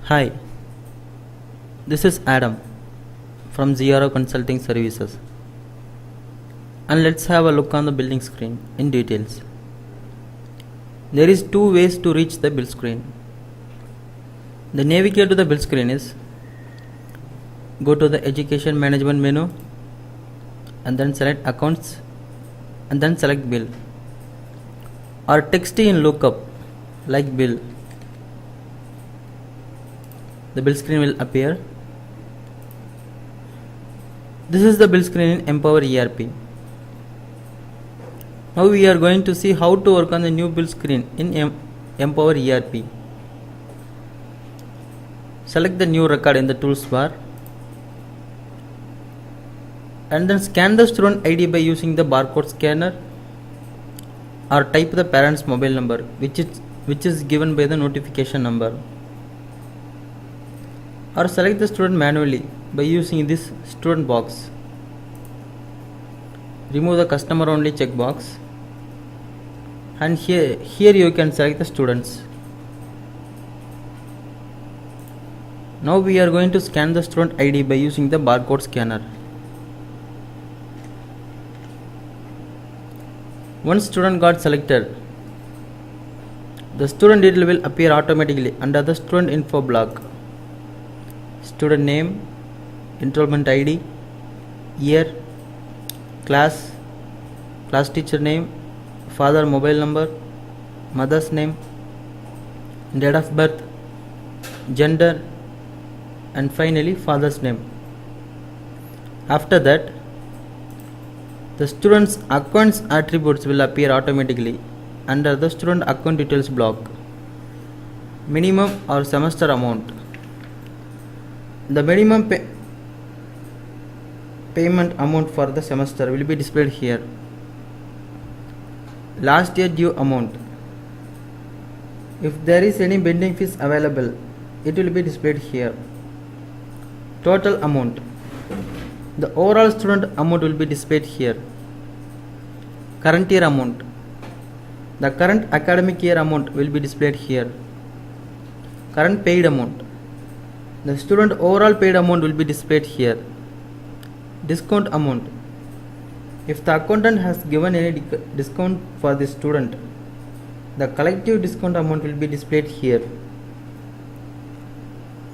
Hi, this is Adam from ZRO Consulting Services, and let's have a look on the billing screen in details. There is two ways to reach the bill screen. The navigate to the bill screen is go to the Education Management menu and then select Accounts and then select Bill, or text in lookup like Bill. The bill screen will appear. This is the bill screen in Empower ERP. Now we are going to see how to work on the new bill screen in Empower ERP. Select the new record in the tools bar and then scan the student ID by using the barcode scanner, or type the parent's mobile number which is given by the notification number, or select the student manually by using this student box. Remove the customer only checkbox, and here you can select the students. Now we are going to scan the student ID by using the barcode scanner. Once student got selected, the student detail will appear automatically under the student info block. Student name, enrollment ID, year, class teacher name, father mobile number, mother's name, date of birth, gender, and finally father's name. After that, the student's accounts attributes will appear automatically under the student account details block. Minimum or semester amount. The minimum payment amount for the semester will be displayed here. Last year due amount. If there is any pending fees available, it will be displayed here. Total amount. The overall student amount will be displayed here. Current year amount. The current academic year amount will be displayed here. Current paid amount. The student overall paid amount will be displayed here. Discount amount. If the accountant has given any discount for the student, the collective discount amount will be displayed here.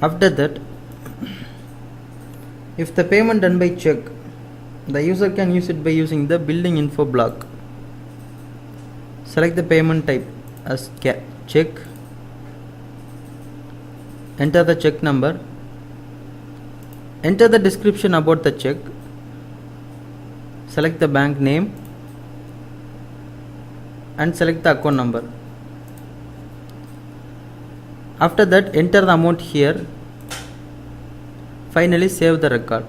After that, if the payment done by check, the user can use it by using the billing info block. Select the payment type as check. Enter the check number. Enter the description about the check. Select the bank name and select the account number. After that, enter the amount here. Finally, save the record.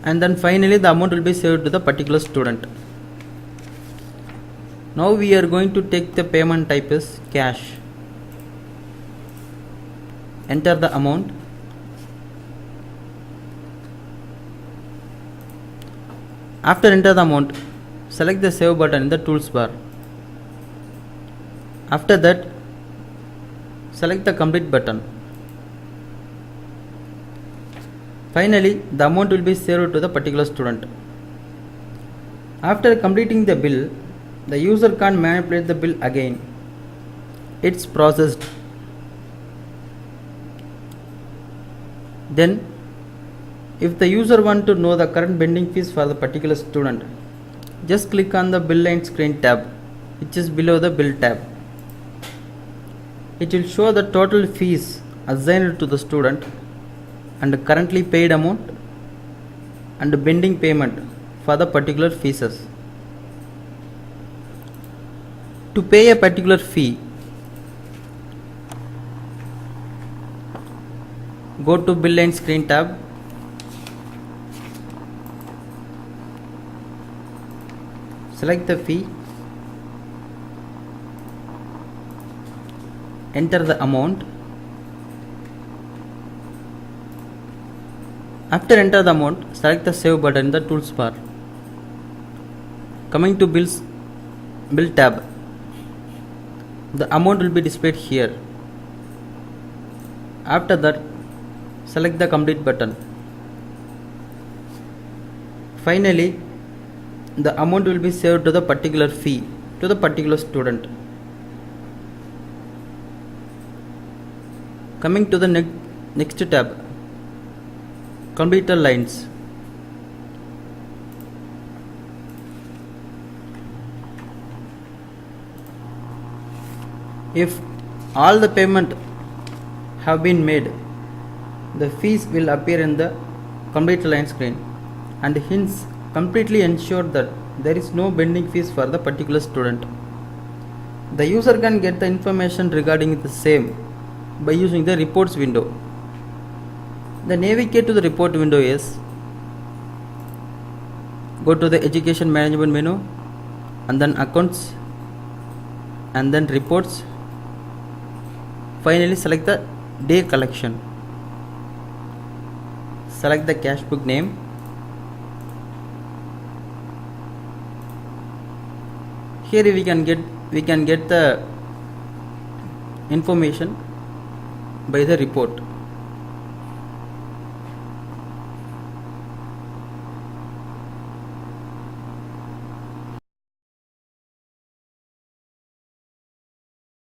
And then finally, the amount will be saved to the particular student. Now we are going to take the payment type as cash. Enter the amount. After enter the amount, select the save button in the tools bar. After that, select the complete button. Finally, the amount will be saved to the particular student. After completing the bill, the user can't manipulate the bill again. It's processed. Then, if the user wants to know the current pending fees for the particular student, just click on the bill line screen tab, which is below the bill tab. It will show the total fees assigned to the student and currently paid amount and pending payment for the particular fees. To pay a particular fee, go to bill line screen tab. Select the fee. Enter the amount. After enter the amount, select the save button in the tools bar. Coming to bill tab, the amount will be displayed here. After that, select the complete button. Finally, the amount will be saved to the particular fee to the particular student. Coming to the next tab, completed lines. If all the payment have been made, the fees will appear in the complete line screen, and hence completely ensure that there is no pending fees for the particular student. The user can get the information regarding the same by using the reports window. The navigate to the report window is go to the education management menu and then accounts and then reports. Finally, select the day collection. Select the cash book name. Here we can get the information by the report.